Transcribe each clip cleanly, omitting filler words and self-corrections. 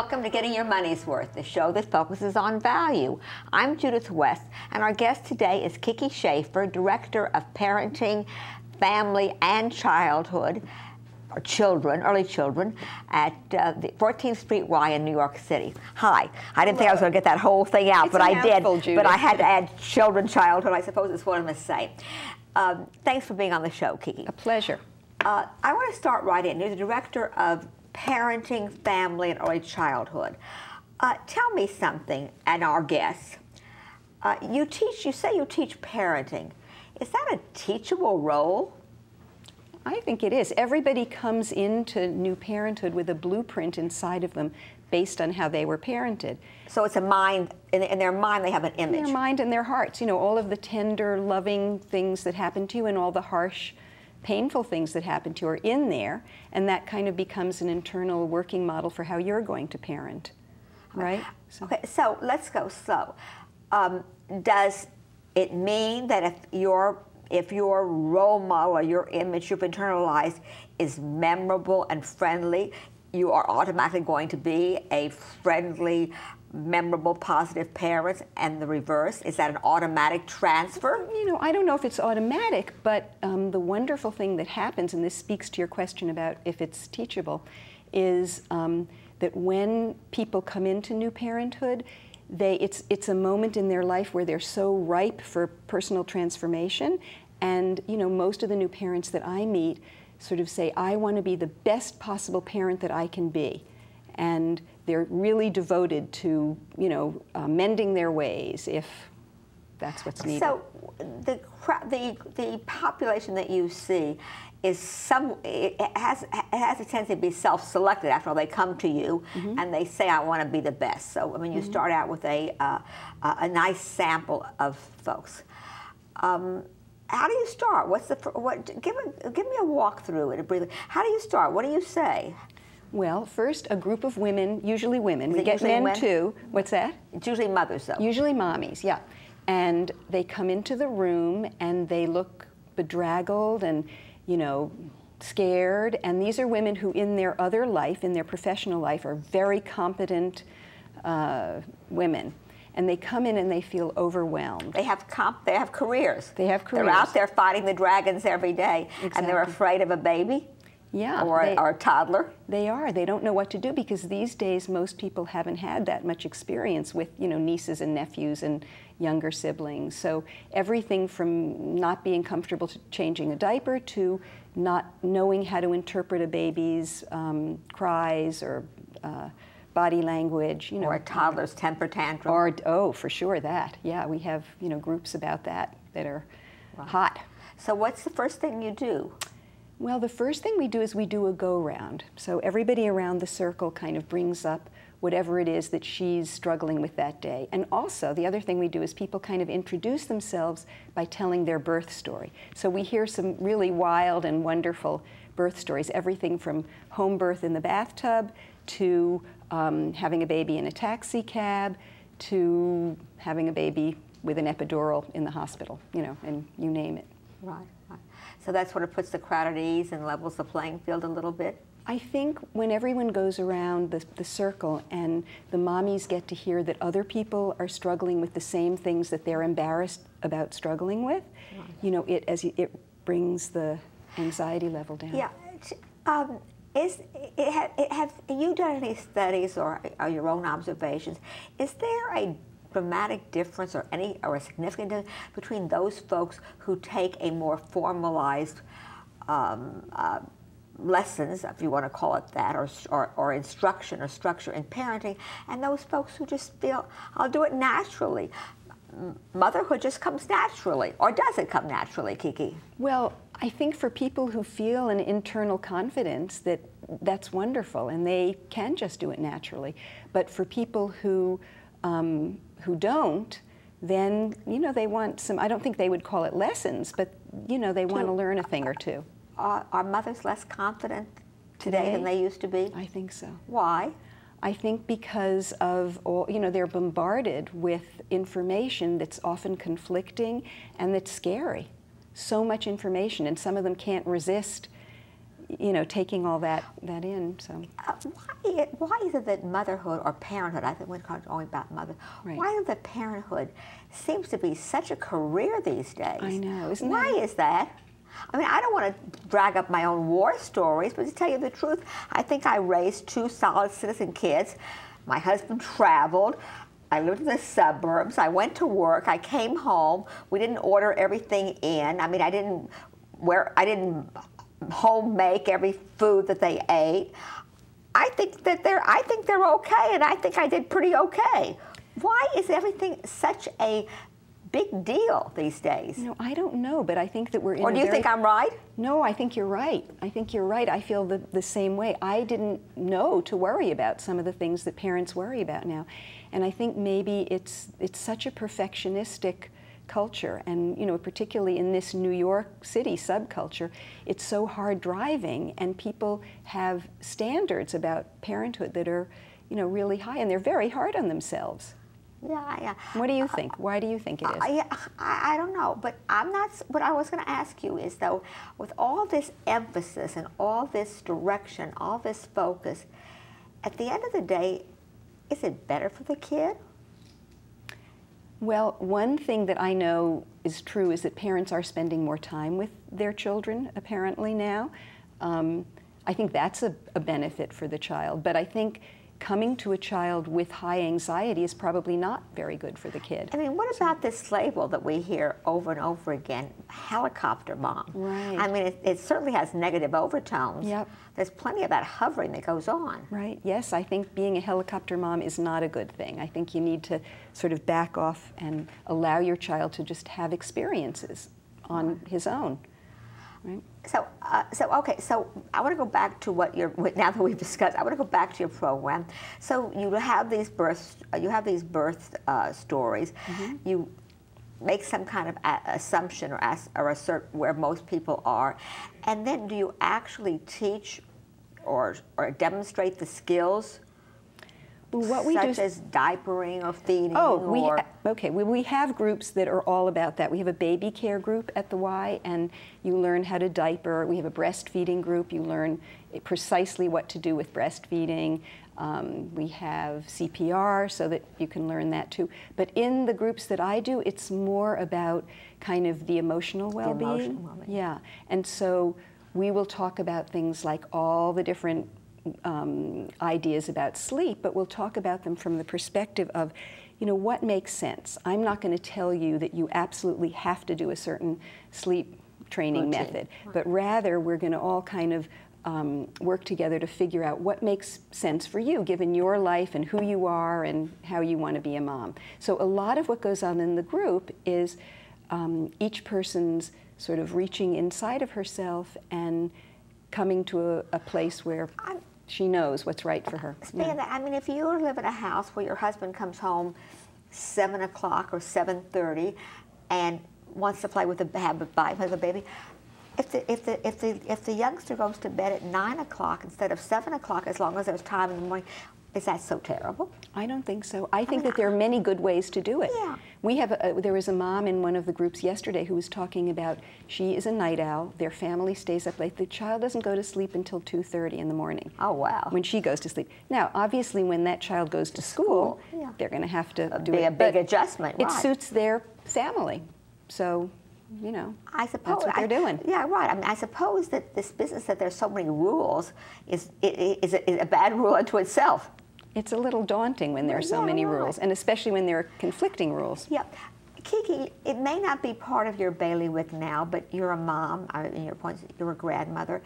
welcome to Getting Your Money's Worth, the show that focuses on value. I'm Judith West, and our guest today is Kiki Schaffer, Director of Parenting, Family, and Childhood, or Children, Early Children, at the 14th Street Y in New York City. Hi. I didn't think I was going to get that whole thing out, but I did. Judith. But I had to add children, childhood. I suppose is what I must say. Thanks for being on the show, Kiki. A pleasure. I want to start right in. You're the Director of Parenting, Family, and Early Childhood. Tell me something, and our guests. You say you teach parenting. Is that a teachable role? I think it is. Everybody comes into new parenthood with a blueprint inside of them based on how they were parented. So it's a mind, in their mind they have an image. In their mind and their hearts. You know, all of the tender, loving things that happen to you and all the harsh, painful things that happen to you are in there, and that kind of becomes an internal working model for how you're going to parent, right? Okay, so let's go slow. Does it mean that if your role model or your image you've internalized is memorable and friendly, you are automatically going to be a friendly, memorable, positive parent, and the reverse? Is that an automatic transfer? You know, I don't know if it's automatic, but the wonderful thing that happens, and this speaks to your question about if it's teachable, is that when people come into new parenthood, it's a moment in their life where they're so ripe for personal transformation. And you know, most of the new parents that I meet sort of say, I want to be the best possible parent that I can be. And they're really devoted to, you know, mending their ways if that's what's needed. So the population that you see is it has a tendency to be self-selected. After all, they come to you and they say, I want to be the best. So I mean, you start out with a nice sample of folks. How do you start? Give me a walkthrough. How do you start? What do you say? Well, first, a group of women, usually women. We get men too. What's that? It's usually mothers, though. Usually mommies, yeah. And they come into the room and they look bedraggled and, you know, scared. And these are women who in their other life, in their professional life, are very competent women. And they come in and they feel overwhelmed. They have careers. They have careers. They're out there fighting the dragons every day. Exactly. And they're afraid of a baby. Yeah, or a toddler. They are. They don't know what to do because these days most people haven't had that much experience with, you know, nieces and nephews and younger siblings. So everything from not being comfortable to changing a diaper to not knowing how to interpret a baby's cries or body language, you know. Or a toddler's temper tantrum. Or, oh, for sure that. Yeah, we have, you know, groups about that are hot. So what's the first thing you do? Well, the first thing we do is we do a go-round. So everybody around the circle kind of brings up whatever it is that she's struggling with that day. And also, the other thing we do is people kind of introduce themselves by telling their birth story. So we hear some really wild and wonderful birth stories, everything from home birth in the bathtub to having a baby in a taxi cab to having a baby with an epidural in the hospital, you know, and you name it. Right. So that's what it puts the crowd at ease and levels the playing field a little bit? I think when everyone goes around the circle and the mommies get to hear that other people are struggling with the same things that they're embarrassed about struggling with, you know, it brings the anxiety level down. Yeah. Have you done any studies or your own observations? Is there a dramatic difference or a significant difference between those folks who take a more formalized lessons, if you want to call it that, or instruction or structure in parenting, and those folks who just feel, I'll do it naturally? Motherhood just comes naturally, or does it come naturally, Kiki? Well, I think for people who feel an internal confidence that's wonderful, and they can just do it naturally. But for people who don't, then, you know, they want some, I don't think they would call it lessons, but, you know, they want to learn a thing or two. Are mothers less confident today than they used to be? I think so. Why? I think because of all, you know, they're bombarded with information that's often conflicting and that's scary. So much information, and some of them can't resist, you know, taking all that in. So why is it that motherhood or parenthood, I think we're only about mother, right. why is it that parenthood seems to be such a career these days? I know, isn't why that? is that? I mean, I don't want to drag up my own war stories, but to tell you the truth, I think I raised 2 solid citizen kids. My husband traveled. I lived in the suburbs. I went to work. I came home. We didn't order everything in. I mean, I didn't home make every food that they ate. I think they're okay, and I think I did pretty okay. Why is everything such a big deal these days? You know, I don't know, but I think that we're in Or do you think I'm right? No, I think you're right. I think you're right. I feel the same way. I didn't know to worry about some of the things that parents worry about now. And I think maybe it's such a perfectionistic culture, and you know, particularly in this New York City subculture, it's so hard driving, and people have standards about parenthood that are, you know, really high, and they're very hard on themselves. Yeah. What do you think? Why do you think it is? I don't know, but I'm not. What I was going to ask you is, though, with all this emphasis and all this direction, all this focus, at the end of the day, is it better for the kid? Well, one thing that I know is true is that parents are spending more time with their children, apparently now. I think that's a benefit for the child, but I think coming to a child with high anxiety is probably not very good for the kid. I mean, what about this label that we hear over and over again, helicopter mom? Right. I mean, it certainly has negative overtones. Yep. There's plenty of that hovering that goes on. Right, yes, I think being a helicopter mom is not a good thing. I think you need to sort of back off and allow your child to just have experiences on his own. Right? So I want to go back to now that we've discussed, I want to go back to your program. So you have these birth stories. Mm-hmm. You make some kind of assumption or assert where most people are, and then do you actually teach or demonstrate the skills? What we such as diapering or feeding? We have groups that are all about that. We have a baby care group at the Y, and you learn how to diaper. We have a breastfeeding group. You learn precisely what to do with breastfeeding. We have CPR so that you can learn that too. But in the groups that I do, it's more about kind of the emotional well-being. Yeah, and so we will talk about things like all the different ideas about sleep, but we'll talk about them from the perspective of, you know, what makes sense. I'm not going to tell you that you absolutely have to do a certain sleep training method, but rather we're going to all kind of work together to figure out what makes sense for you, given your life and who you are and how you want to be a mom. So a lot of what goes on in the group is each person's sort of reaching inside of herself and coming to a place where she knows what's right for her. Speaking of that, I mean, if you live in a house where your husband comes home 7 o'clock or 7:30 and wants to play with the baby, if the youngster goes to bed at 9 o'clock instead of 7 o'clock, as long as there's time in the morning, is that so terrible? I don't think so. I think that there are many good ways to do it. Yeah. We have there was a mom in one of the groups yesterday who was talking about she is a night owl. Their family stays up late. The child doesn't go to sleep until 2:30 in the morning. Oh, wow. When she goes to sleep. Now, obviously, when that child goes to school, they're going to have to do a big adjustment. It suits their family. So, you know, I suppose that's what they're doing. Yeah, right. I mean, I suppose that this business that there's so many rules is a bad rule unto itself. It's a little daunting when there are so many rules, and especially when there are conflicting rules. Yeah. Kiki, it may not be part of your bailiwick now, but you're a mom, in your points, you're a grandmother.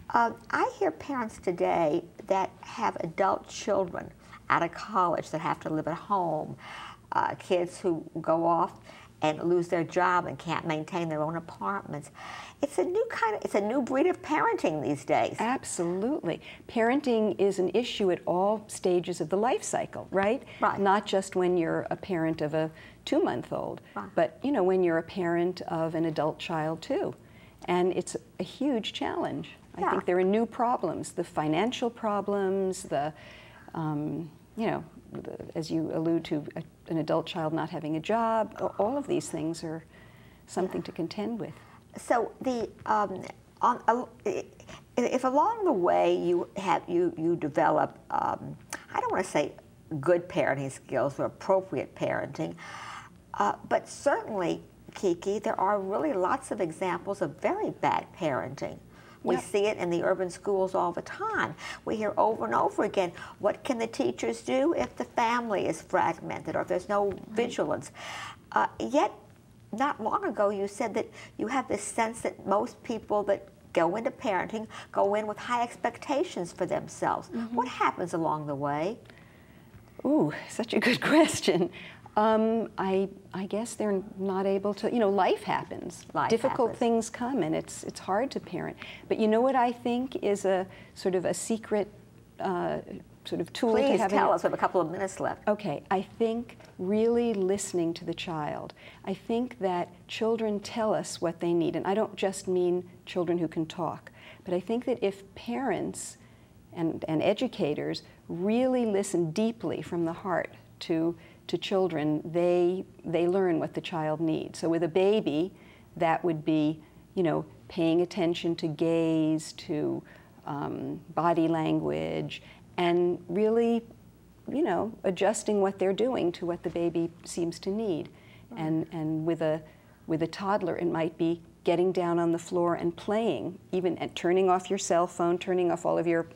I hear parents today that have adult children out of college that have to live at home, kids who go off and lose their job and can't maintain their own apartments. It's a new breed of parenting these days. Absolutely. Parenting is an issue at all stages of the life cycle, right? Right. Not just when you're a parent of a 2-month-old, but you know, when you're a parent of an adult child too. And it's a huge challenge. I think there are new problems, the financial problems, the, you know, as you allude to, an adult child not having a job. All of these things are something to contend with. So if along the way you develop, I don't want to say good parenting skills or appropriate parenting, but certainly, Kiki, there are really lots of examples of very bad parenting. We Yep. see it in the urban schools all the time. We hear over and over again, what can the teachers do if the family is fragmented or if there's no vigilance? Yet, not long ago, you said that you have this sense that most people that go into parenting go in with high expectations for themselves. What happens along the way? Ooh, such a good question. I guess they're not able to, life happens. Difficult things come, and it's hard to parent. But you know what I think is a sort of a secret sort of tool to have? Please tell us. We have a couple of minutes left. Okay, I think really listening to the child. I think that children tell us what they need, and I don't just mean children who can talk, but I think that if parents and educators really listen deeply from the heart to children, they learn what the child needs. So with a baby, that would be, paying attention to gaze, to body language, and really, adjusting what they're doing to what the baby seems to need. And with a toddler, it might be getting down on the floor and playing, even and turning off your cell phone, turning off all of your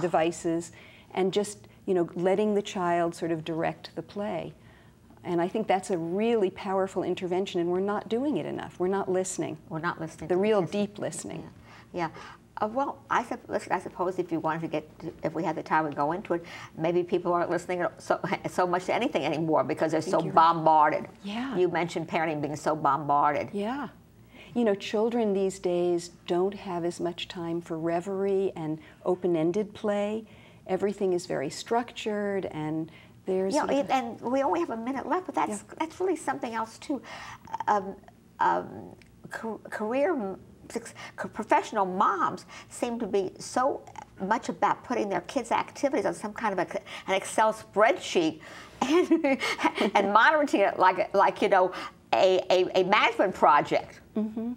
devices, and just letting the child sort of direct the play. And I think that's a really powerful intervention, and we're not doing it enough. We're not listening. We're not listening. The real deep listening. Yeah. Well, I suppose if you wanted to if we had the time to go into it, maybe people aren't listening so much to anything anymore because they're so bombarded. Yeah. You mentioned parenting being so bombarded. Yeah. Children these days don't have as much time for reverie and open-ended play. Everything is very structured, and there's... and we only have a minute left, but that's really something else, too. Professional moms seem to be so much about putting their kids' activities on some kind of an Excel spreadsheet and monitoring it like a management project. Mm-hmm.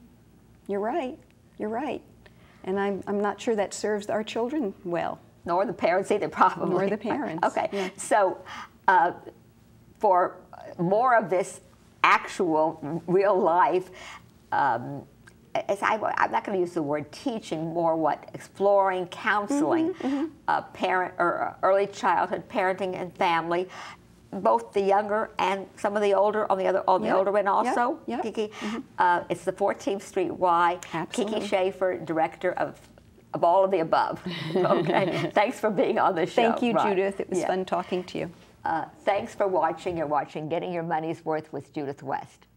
You're right. You're right. And I'm not sure that serves our children well. Nor the parents either, probably. Nor the parents. Okay. Yeah. So for more of this actual, real life, I'm not going to use the word teaching, more exploring, counseling, parent or early childhood parenting and family, both the younger and some of the older, the older end also. Kiki, it's the 14th Street Y. Absolutely. Kiki Schaffer, director of all of the above. Okay. Thanks for being on the show. Thank you, Judith. It was fun talking to you. Thanks for watching. You're watching Getting Your Money's Worth with Judith West.